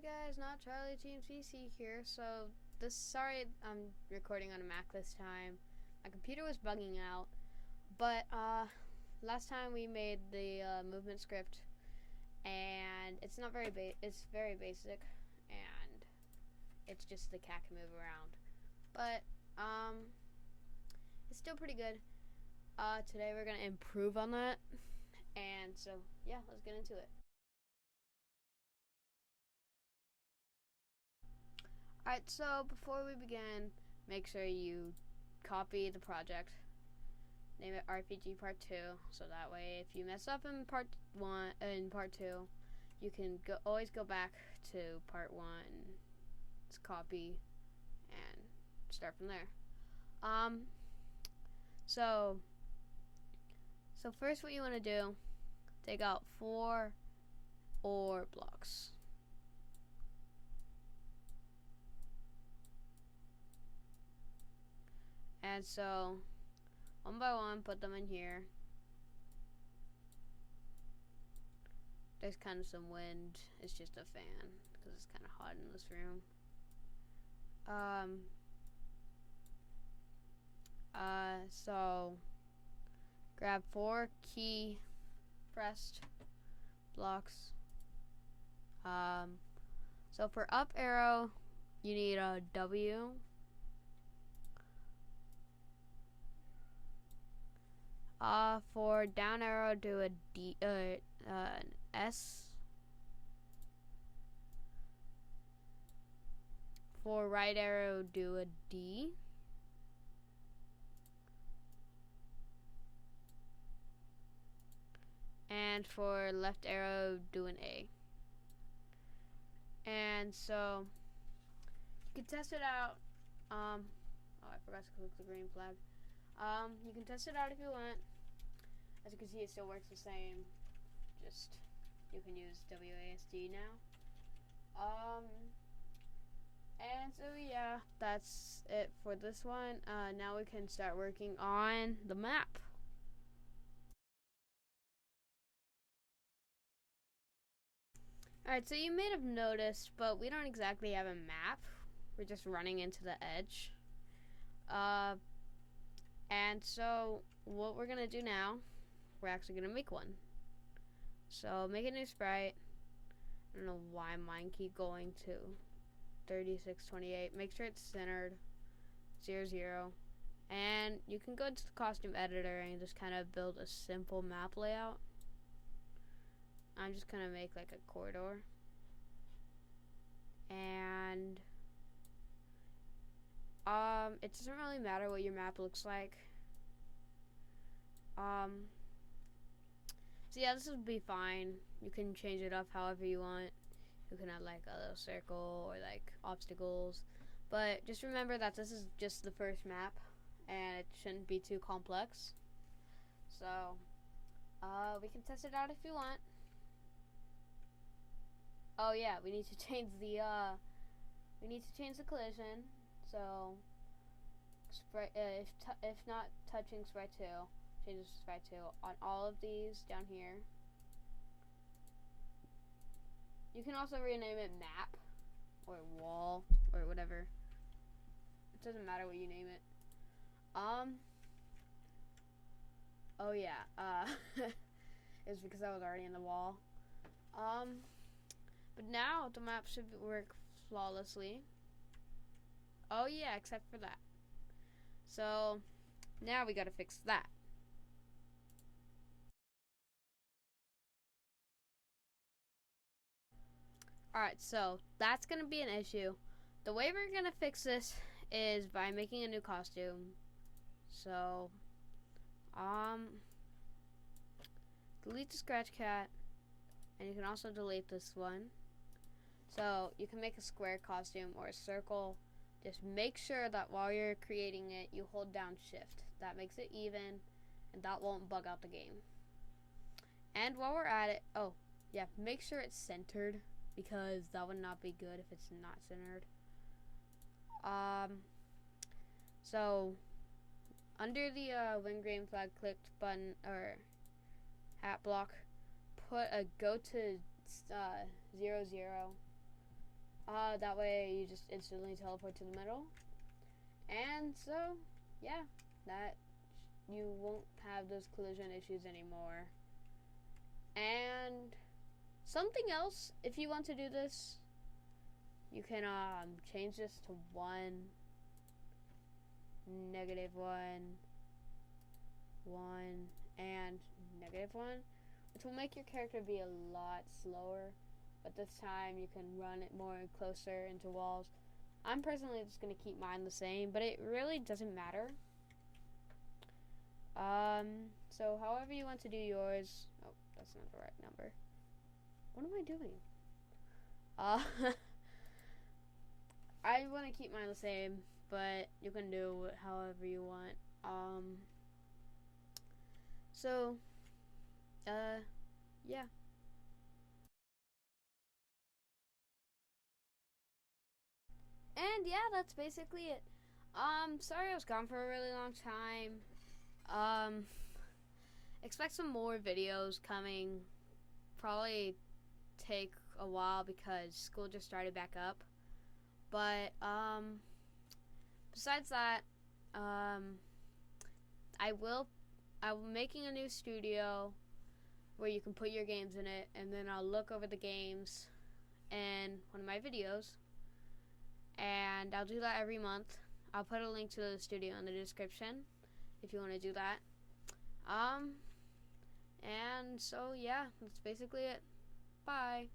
Hey guys, not Charlie Team CC here. Sorry I'm recording on a Mac this time. My computer was bugging out, but last time we made the movement script, and it's not very it's very basic, and it's just the cat can move around, but it's still pretty good. Today we're gonna improve on that, and so yeah, let's get into it. Alright, so before we begin, make sure you copy the project, name it RPG Part 2, so that way if you mess up in Part 2, you can always go back to Part 1, copy, and start from there. So first what you want to do, take out 4 ore blocks. And so, one by one, put them in here. There's kind of some wind. It's just a fan because it's kind of hot in this room. So grab 4 key pressed blocks. So for up arrow, you need a W. For down arrow, do a D, an S. For right arrow, do a D. And for left arrow, do an A. And so you can test it out. Oh, I forgot to click the green flag. You can test it out if you want. As you can see, it still works the same. Just you can use WASD now. And so yeah, that's it for this one. Now we can start working on the map. Alright, so you may have noticed, but we don't exactly have a map. We're just running into the edge. And so what we're gonna do now, we're actually gonna make one. So make a new sprite. I don't know why mine keep going to 3628. Make sure it's centered 00. And you can go to the costume editor and just kind of build a simple map layout. I'm just gonna make like a corridor. And it doesn't really matter what your map looks like. So yeah, this would be fine. You can change it up however you want. You can add like a little circle or like obstacles. But just remember that this is just the first map and it shouldn't be too complex. So we can test it out if you want. Oh yeah, we need to change the collision. So sprite, if not touching sprite 2, changes to sprite 2 on all of these down here. You can also rename it map or wall or whatever. It doesn't matter what you name it. Oh yeah, it was because I was already in the wall. But now the map should work flawlessly. Oh yeah, except for that. So now we gotta fix that. Alright, so that's gonna be an issue. The way we're gonna fix this is by making a new costume. So delete the scratch cat, and you can also delete this one. So you can make a square costume or a circle. Just make sure that while you're creating it, you hold down shift. That makes it even, and that won't bug out the game. And while we're at it, oh yeah, make sure it's centered, because that would not be good if it's not centered. So under the when green flag clicked button or hat block, put a go to 00. That way you just instantly teleport to the middle. And so, yeah, that you won't have those collision issues anymore. And something else, if you want to do this, you can change this to 1, -1, 1, and -1, which will make your character be a lot slower, but this time you can run it more closer into walls. I'm personally just going to keep mine the same, but it really doesn't matter. So however you want to do yours. Oh, that's not the right number. What am I doing? I want to keep mine the same, but you can do it however you want. So, yeah. And yeah, that's basically it. Sorry I was gone for a really long time. Expect some more videos coming. Probably take a while because school just started back up. But, besides that, I'm making a new studio where you can put your games in it, and then I'll look over the games in one of my videos, and I'll do that every month. I'll put a link to the studio in the description if you want to do that. And so yeah, that's basically it. Bye.